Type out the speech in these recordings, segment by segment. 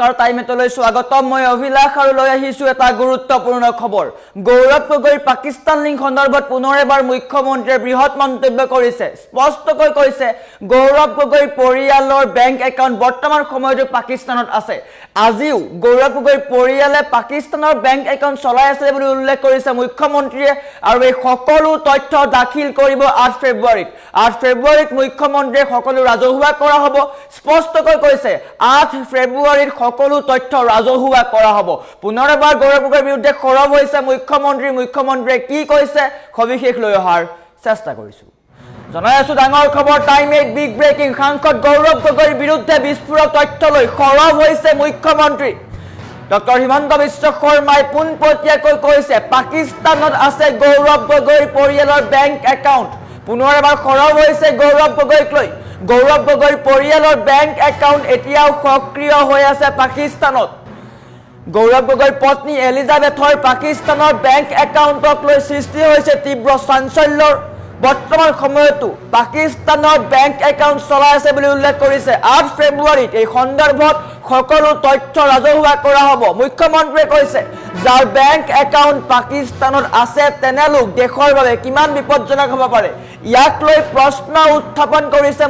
টাইমেটলৈ স্বাগতম মই অভিলাষ আৰু লৈ আহিছো এটা গুৰুত্বপূৰ্ণ খবৰ গৌৰৱ গগৈৰ পাকিস্তান লিংক সন্দৰ্ভত পুনৰ এবাৰ মুখ্যমন্ত্ৰীয়ে বৃহৎ মন্তব্য কৰিছে স্পষ্টকৈ কৈছে গৌৰৱ গগৈৰ পৰিয়ালৰ বেংক একাউণ্ট বৰ্তমান সময়তো পাকিস্তানত আছে আজিও গৌৰৱ গগৈৰ পৰিয়ালে পাকিস্তানৰ বেংক একাউণ্ট চলাই আছে বুলি উল্লেখ কৰিছে মুখ্যমন্ত্ৰীয়ে আৰু এই সকলো তথ্য দাখিল কৰিব 8 ফেব্ৰুৱাৰীত মুখ্যমন্ত্ৰীয়ে সকলো ৰাজহুৱা কৰা হ'ব স্পষ্টকৈ কৈছে 8 ফেব্ৰুৱাৰীত সকলো তথ্য ৰাজহুৱা কৰা হ'ব পুনৰ এবাৰ গৌৰৱ গগৈৰ বিৰুদ্ধে খৰব হৈছে মুখ্যমন্ত্ৰীয়ে কি কৈছে সবিশেষ লৈ অহাৰ চেষ্টা কৰিছো জনাই আছো ডাঙৰ খবৰ টাইম 8 বিগ ব্ৰেকিং সাংসদ গৌৰৱ গগৈৰ বিৰুদ্ধে বিস্ফোৰক তথ্য লৈ খৰব হৈছে মুখ্যমন্ত্ৰী ডক্টৰ হিমন্ত বিশ্ব শৰ্মাই পোনপটীয়াকৈ কৈছে পাকিস্তানত আছে গৌৰৱ গগৈৰ পৰিয়ালৰ বেংক একাউণ্ট পুনৰ এবাৰ খৰব হৈছে গৌৰৱ গগৈক লৈ গৌৰৱ গগৈৰ পৰিয়ালৰ বেংক একাউণ্ট এতিয়াও সক্ৰিয় হৈ আছে পাকিস্তানত গৌৰৱ গগৈৰ পত্নী এলিজাবেথৰ পাকিস্তানৰ বেংক একাউণ্টক লৈ সৃষ্টি হৈছে তীব্ৰ চাঞ্চল্যৰ বৰ্তমান সময়তো পাকিস্তানৰ বেংক একাউণ্ট চলাই আছে বুলি উল্লেখ কৰিছে 8 ফেব্ৰুৱাৰীত এই সন্দৰ্ভত সকলো তথ্য ৰাজহুৱা কৰা হ'ব মুখ্যমন্ত্ৰীয়ে কৈছে যাৰ বেংক একাউণ্ট পাকিস্তানত আছে তেনে লোক দেশৰ বাবে কিমান বিপদজনক হ'ব পাৰে ইয়াক লৈ প্ৰশ্ন উত্থাপন কৰিছে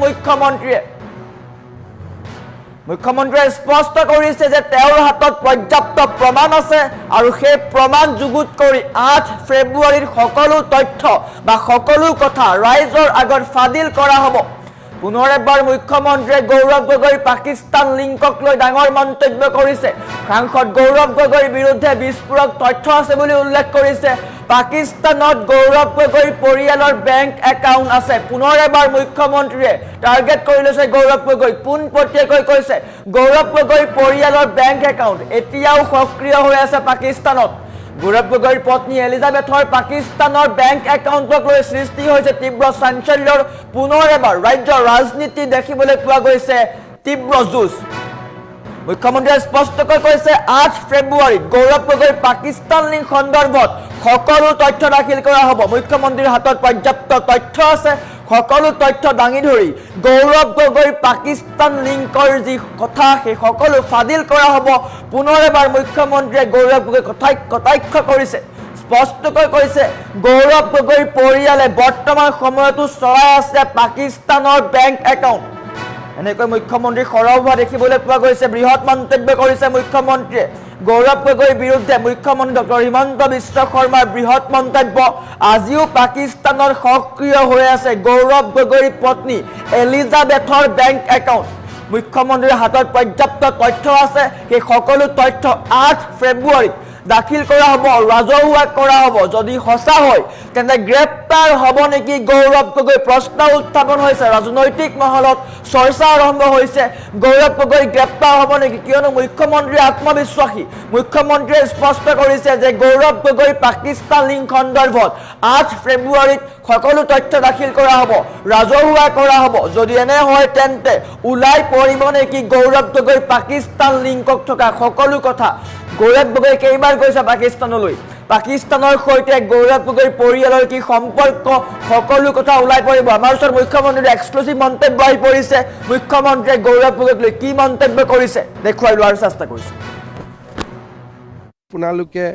মুখ্যমন্ত্ৰীয়ে স্পষ্ট কৰিছে যে তেওঁৰ হাতত পৰ্যাপ্ত প্ৰমাণ আছে আৰু সেই প্ৰমাণ যুগুত কৰি 8 ফেব্ৰুৱাৰীৰ সকলো তথ্য বা সকলো কথা ৰাইজৰ আগত ফাদিল কৰা হ'ব পুনৰ এবাৰ মুখ্যমন্ত্ৰীয়ে গৌৰৱ গগৈৰ পাকিস্তান লিংকক লৈ ডাঙৰ মন্তব্য কৰিছে সাংসদ গৌৰৱ গগৈৰ বিৰুদ্ধে বিস্ফোৰক তথ্য আছে বুলি উল্লেখ কৰিছে পাকিস্তানত গৌৰৱ গগৈৰ পৰিয়ালৰ বেংক একাউণ্ট আছে পুনৰ এবাৰ মুখ্যমন্ত্ৰীয়ে টাৰ্গেট কৰি লৈছে গৌৰৱ গগৈ পোনপটীয়াকৈ কৈছে গৌৰৱ গগৈৰ পৰিয়ালৰ বেংক একাউণ্ট এতিয়াও সক্ৰিয় হৈ আছে পাকিস্তানত গৌৰৱ গগৈৰ পত্নী এলিজাবেথৰ পাকিস্তানৰ বেংক একাউণ্টক লৈ সৃষ্টি হৈছে তীব্ৰ চাঞ্চল্যৰ পুনৰ এবাৰ ৰাজ্যৰ ৰাজনীতি দেখিবলৈ পোৱা গৈছে তীব্ৰ যুঁজ মুখ্যমন্ত্ৰীয়ে স্পষ্টকৈ কৈছে 8 ফেব্ৰুৱাৰীত গৌৰৱ গগৈৰ পাকিস্তান লিংক সন্দৰ্ভত সকলো তথ্য দাখিল কৰা হ'ব মুখ্যমন্ত্ৰীৰ হাতত পৰ্যাপ্ত তথ্য আছে সকলো তথ্য দাঙি ধৰি গৌৰৱ গগৈৰ পাকিস্তান লিংকৰ যি কথা সেই সকলো ফাদিল কৰা হ'ব পুনৰ এবাৰ মুখ্যমন্ত্ৰীয়ে গৌৰৱ গগৈ কটাক্ষ কৰিছে স্পষ্টকৈ কৈছে গৌৰৱ গগৈৰ পৰিয়ালে বৰ্তমান সময়তো চলাই আছে পাকিস্তানৰ বেংক একাউণ্ট এনেকৈ মুখ্যমন্ত্ৰী খৰব হোৱা দেখিবলৈ পোৱা গৈছে বৃহৎ মন্তব্য কৰিছে মুখ্যমন্ত্ৰীয়ে গৌৰৱ গগৈৰ বিৰুদ্ধে মুখ্যমন্ত্ৰী ডক্টৰ হিমন্ত বিশ্ব শৰ্মাৰ বৃহৎ মন্তব্য আজিও পাকিস্তানৰ সক্ৰিয় হৈ আছে গৌৰৱ গগৈৰ পত্নী এলিজাবেথৰ বেংক একাউণ্ট মুখ্যমন্ত্ৰীৰ হাতত পৰ্যাপ্ত তথ্য আছে সেই সকলো তথ্য 8 ফেব্ৰুৱাৰীত দাখিল কৰা হ'ব ৰাজহুৱা কৰা হ'ব যদি সঁচা হয় তেন্তে গ্ৰেপ্তাৰ হ'ব নেকি গৌৰৱ গগৈ প্ৰশ্ন উত্থাপন হৈছে ৰাজনৈতিক মহলত চৰ্চা আৰম্ভ হৈছে গৌৰৱ গগৈ গ্ৰেপ্তাৰ হ'ব নেকি কিয়নো মুখ্যমন্ত্ৰী আত্মবিশ্বাসী মুখ্যমন্ত্ৰীয়ে স্পষ্ট কৰিছে যে গৌৰৱ গগৈ পাকিস্তান লিংক সন্দৰ্ভত 8 ফেব্ৰুৱাৰীত সকলো তথ্য দাখিল কৰা হ'ব ৰাজহুৱা কৰা হ'ব যদি এনে হয় তেন্তে ওলাই পৰিব নেকি গৌৰৱ গগৈ পাকিস্তান লিংকক থকা সকলো কথা গৌৰৱ গগৈ কেইবাৰ গৈছে পাকিস্তানলৈ পাকিস্তানৰ সৈতে গৌৰৱ গগৈৰ পৰিয়ালৰ কি সম্পৰ্ক সকলো কথা ওলাই পৰিব আমাৰ ওচৰত মুখ্যমন্ত্ৰীৰ এক্সক্লুসিভ মন্তব্য আহি পৰিছে মুখ্যমন্ত্ৰীয়ে গৌৰৱ গগৈক লৈ কি মন্তব্য কৰিছে দেখুৱাই লোৱাৰ চেষ্টা কৰিছো আপোনালোকে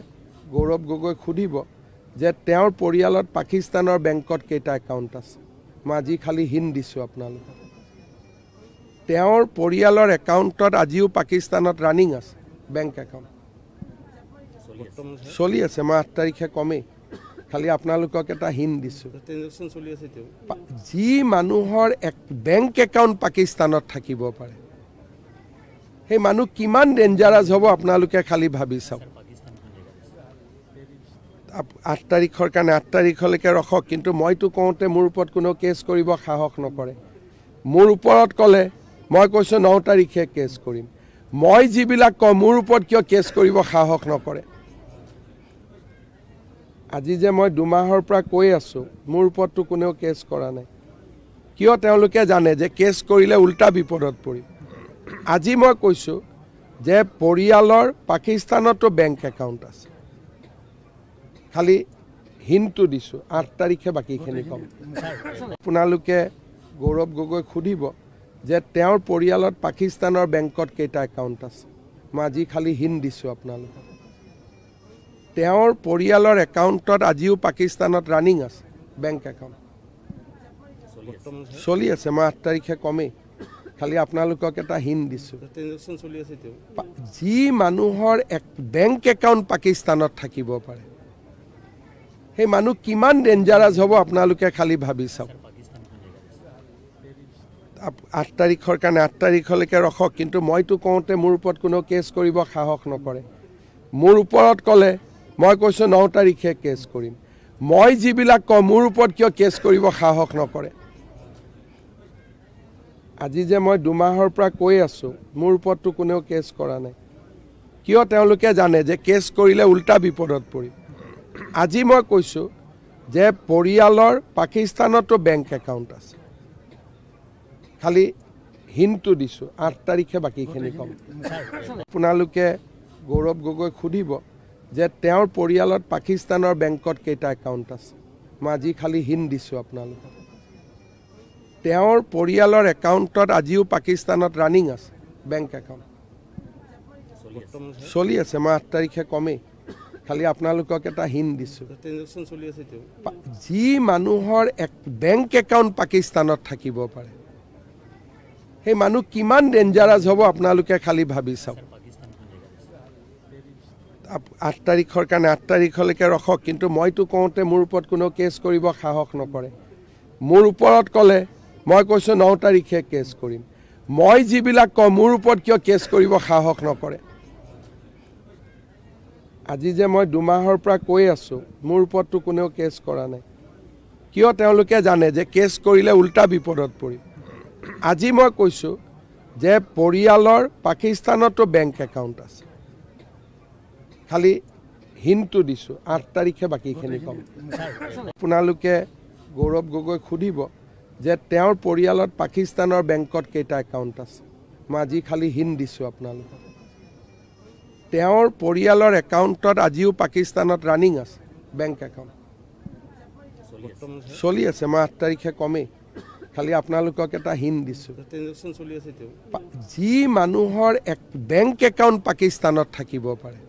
গৌৰৱ গগৈক সুধিব যে তেওঁৰ পৰিয়ালত পাকিস্তানৰ বেংকত কেইটা একাউণ্ট আছে মই আজি খালি হিণ্ট দিছোঁ আপোনালোকক তেওঁৰ পৰিয়ালৰ একাউণ্টত আজিও পাকিস্তানত ৰানিং আছে বেংক একাউণ্ট চলি আছে মই 8 তাৰিখে কমেই খালি আপোনালোকক এটা হিণ্ট দিছোঁ যি মানুহৰ বেংক একাউণ্ট পাকিস্তানত থাকিব পাৰে সেই মানুহ কিমান ডেঞ্জাৰাছ হ'ব আপোনালোকে খালি ভাবি চাওক 8 তাৰিখৰ কাৰণে 8 তাৰিখলৈকে ৰখক কিন্তু মইতো কওঁতে মোৰ ওপৰত কোনো কেছ কৰিব সাহস নকৰে মোৰ ওপৰত ক'লে মই কৈছোঁ 9 তাৰিখে কেছ কৰিম মই যিবিলাক কওঁ মোৰ ওপৰত কিয় কেছ কৰিব সাহস নকৰে আজি যে মই 2 মাহৰ পৰা কৈ আছোঁ মোৰ ওপৰততো কোনেও কেছ কৰা নাই কিয় তেওঁলোকে জানে যে কেছ কৰিলে উল্টা বিপদত পৰিম আজি মই কৈছোঁ যে পৰিয়ালৰ পাকিস্তানতো বেংক একাউণ্ট আছে খালি হিণ্টটো দিছোঁ 8 তাৰিখে বাকীখিনি ক'ম আপোনালোকে গৌৰৱ গগৈক সুধিব যে তেওঁৰ পৰিয়ালত পাকিস্তানৰ বেংকত কেইটা একাউণ্ট আছে মই আজি খালি হিন্দ দিছোঁ আপোনালোকক তেওঁৰ পৰিয়ালৰ একাউণ্টত আজিও পাকিস্তানত ৰানিং আছে বেংক একাউণ্ট চলি আছে মই 8 তাৰিখে কমেই খালি আপোনালোকক এটা হিন্দ দিছোঁ যি মানুহৰ এক বেংক একাউণ্ট পাকিস্তানত থাকিব পাৰে সেই মানুহ কিমান ডেঞ্জাৰাছ হ'ব আপোনালোকে খালি ভাবি চাওক 8 তাৰিখৰ কাৰণে 8 তাৰিখলৈকে ৰখক কিন্তু মইতো কওঁতে মোৰ ওপৰত কোনো কেছ কৰিব সাহস নকৰে মোৰ ওপৰত ক'লে মই কৈছোঁ 9 তাৰিখে কেছ কৰিম মই যিবিলাক কওঁ মোৰ ওপৰত কিয় কেছ কৰিব সাহস নকৰে আজি যে মই 2 মাহৰ পৰা কৈ আছোঁ মোৰ ওপৰততো কোনেও কেছ কৰা নাই কিয় তেওঁলোকে জানে যে কেছ কৰিলে উল্টা বিপদত পৰিম আজি মই কৈছোঁ যে পৰিয়ালৰ পাকিস্তানতো বেংক একাউণ্ট আছে খালি হিন্দটো দিছোঁ 8 তাৰিখে বাকীখিনি ক'ম আপোনালোকে গৌৰৱ গগৈক সুধিব যে তেওঁৰ পৰিয়ালত পাকিস্তানৰ বেংকত কেইটা একাউণ্ট আছে মই আজি খালি হিন্দ দিছোঁ আপোনালোকক তেওঁৰ পৰিয়ালৰ একাউণ্টত আজিও পাকিস্তানত ৰানিং আছে বেংক একাউণ্ট চলি আছে মই 8 তাৰিখে কমেই খালি আপোনালোকক এটা হিন্দ দিছোঁ যি মানুহৰ এক বেংক একাউণ্ট পাকিস্তানত থাকিব পাৰে সেই মানুহ কিমান ডেঞ্জাৰাছ হ'ব আপোনালোকে খালি ভাবি চাওক 8 তাৰিখৰ কাৰণে 8 তাৰিখলৈকে ৰখক কিন্তু মইতো কওঁতে মোৰ ওপৰত কোনো কেছ কৰিব সাহস নকৰে মোৰ ওপৰত ক'লে মই কৈছোঁ 9 তাৰিখে কেছ কৰিম মই যিবিলাক কওঁ মোৰ ওপৰত কিয় কেছ কৰিব সাহস নকৰে আজি যে মই 2 মাহৰ পৰা কৈ আছোঁ মোৰ ওপৰততো কোনেও কেছ কৰা নাই কিয় তেওঁলোকে জানে যে কেছ কৰিলে উল্টা বিপদত পৰিম আজি মই কৈছোঁ যে পৰিয়ালৰ পাকিস্তানতো বেংক একাউণ্ট আছে খালি হিন্দটো দিছোঁ 8 তাৰিখে বাকীখিনি ক'ম আপোনালোকে গৌৰৱ গগৈক সুধিব যে তেওঁৰ পৰিয়ালত পাকিস্তানৰ বেংকত কেইটা একাউণ্ট আছে মই আজি খালি হিন্দ দিছোঁ আপোনালোকক তেওঁৰ পৰিয়ালৰ একাউণ্টত আজিও পাকিস্তানত ৰানিং আছে বেংক একাউণ্ট চলি আছে মই 8 তাৰিখে কমেই খালি আপোনালোকক এটা হিন্দ দিছোঁ যি মানুহৰ এক বেংক একাউণ্ট পাকিস্তানত থাকিব পাৰে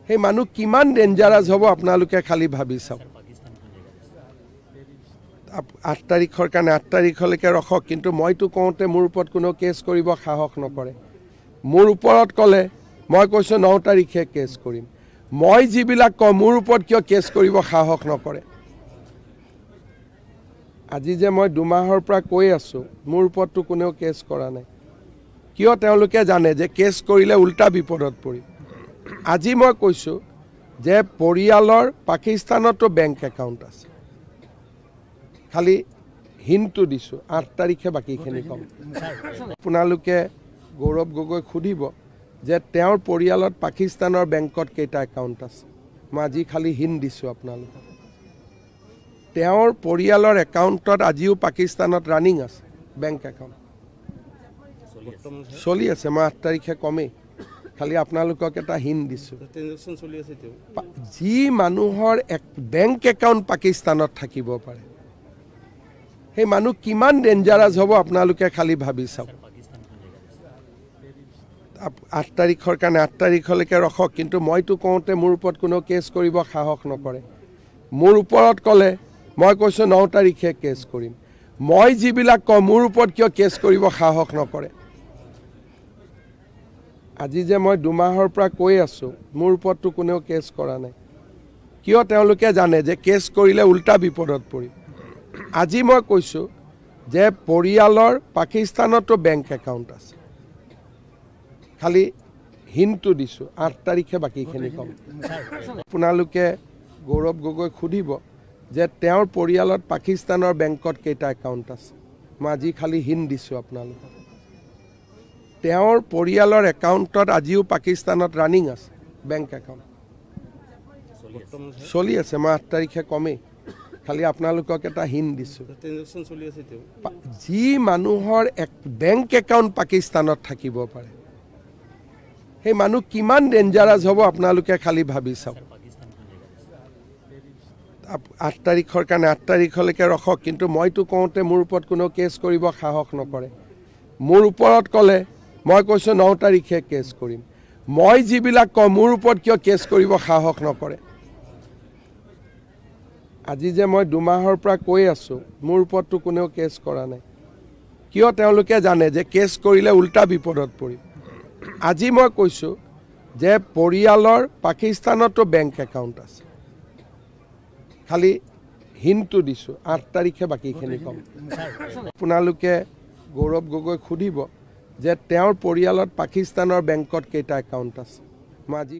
সেই মানুহ কিমান ডেঞ্জাৰাছ হ'ব আপোনালোকে খালি ভাবি চাওক 8 তাৰিখৰ কাৰণে 8 তাৰিখলৈকে ৰখক কিন্তু মইতো কওঁতে মোৰ ওপৰত কোনো কেছ কৰিব সাহস নকৰে মোৰ ওপৰত ক'লে মই কৈছোঁ 9 তাৰিখে কেছ কৰিম মই যিবিলাক কওঁ মোৰ ওপৰত কিয় কেছ কৰিব সাহস নকৰে আজি যে মই 2 মাহৰ পৰা কৈ আছোঁ মোৰ ওপৰততো কোনেও কেছ কৰা নাই কিয় তেওঁলোকে জানে যে কেছ কৰিলে উল্টা বিপদত পৰিম আজি মই কৈছোঁ যে পৰিয়ালৰ পাকিস্তানতো বেংক একাউণ্ট আছে খালি হিন্দটো দিছোঁ 8 তাৰিখে বাকীখিনি ক'ম আপোনালোকে গৌৰৱ গগৈক সুধিব যে তেওঁৰ পৰিয়ালত পাকিস্তানৰ বেংকত কেইটা একাউণ্ট আছে মই আজি খালি হিন্দ দিছোঁ আপোনালোকক তেওঁৰ পৰিয়ালৰ একাউণ্টত আজিও পাকিস্তানত ৰানিং আছে বেংক একাউণ্ট চলি আছে মই 8 তাৰিখে কমেই খালি আপোনালোকক এটা হিন্দ দিছোঁ যি মানুহৰ এক বেংক একাউণ্ট পাকিস্তানত থাকিব পাৰে সেই মানুহ কিমান ডেঞ্জাৰাছ হ'ব আপোনালোকে খালি ভাবি চাওক 8 তাৰিখৰ কাৰণে 8 তাৰিখলৈকে ৰখক কিন্তু মইতো কওঁতে মোৰ ওপৰত কোনো কেছ কৰিব সাহস নকৰে মোৰ ওপৰত ক'লে মই কৈছোঁ 9 তাৰিখে কেছ কৰিম মই যিবিলাক কওঁ মোৰ ওপৰত কিয় কেছ কৰিব সাহস নকৰে আজি যে মই 2 মাহৰ পৰা কৈ আছোঁ মোৰ ওপৰততো কোনেও কেছ কৰা নাই কিয় তেওঁলোকে জানে যে কেছ কৰিলে উল্টা বিপদত পৰিম আজি মই কৈছোঁ যে পৰিয়ালৰ পাকিস্তানতো বেংক একাউণ্ট আছে খালি হিন্দটো দিছোঁ 8 তাৰিখে বাকীখিনি ক'ম আপোনালোকে গৌৰৱ গগৈক সুধিব যে তেওঁৰ পৰিয়ালত পাকিস্তানৰ বেংকত কেইটা একাউণ্ট আছে মই আজি খালি হিন্দ দিছোঁ আপোনালোকক তেওঁৰ পৰিয়ালৰ একাউণ্টত আজিও পাকিস্তানত ৰানিং আছে বেংক একাউণ্ট চলি আছে মই 8 তাৰিখে কমেই খালি আপোনালোকক এটা হিন্দ দিছোঁ যি মানুহৰ এক বেংক একাউণ্ট পাকিস্তানত থাকিব পাৰে সেই মানুহ কিমান ডেঞ্জাৰাছ হ'ব আপোনালোকে খালি ভাবি চাওক 8 তাৰিখৰ কাৰণে 8 তাৰিখলৈকে ৰখক কিন্তু মইতো কওঁতে মোৰ ওপৰত কোনো কেছ কৰিব সাহস নকৰে মোৰ ওপৰত ক'লে মই কৈছোঁ 9 তাৰিখে কেছ কৰিম। মই যিবিলাক কওঁ মোৰ ওপৰত কিয় কেছ কৰিব সাহস নকৰে? আজি যে মই 2 মাহৰ পৰা কৈ আছোঁ মোৰ ওপৰততো কোনেও কেছ কৰা নাই। কিয়? তেওঁলোকে জানে যে কেছ কৰিলে উল্টা বিপদত পৰিম। আজি মই কৈছোঁ যে পৰিয়ালৰ পাকিস্তানতো বেংক একাউণ্ট আছে। খালি হিনটো দিছোঁ, 8 তাৰিখে বাকীখিনি ক'ম। আপোনালোকে গৌৰৱ গগৈক সুধিব যে তেওঁৰ পৰিয়ালত পাকিস্তানৰ বেংকত কেইটা একাউণ্ট আছে। মই আজি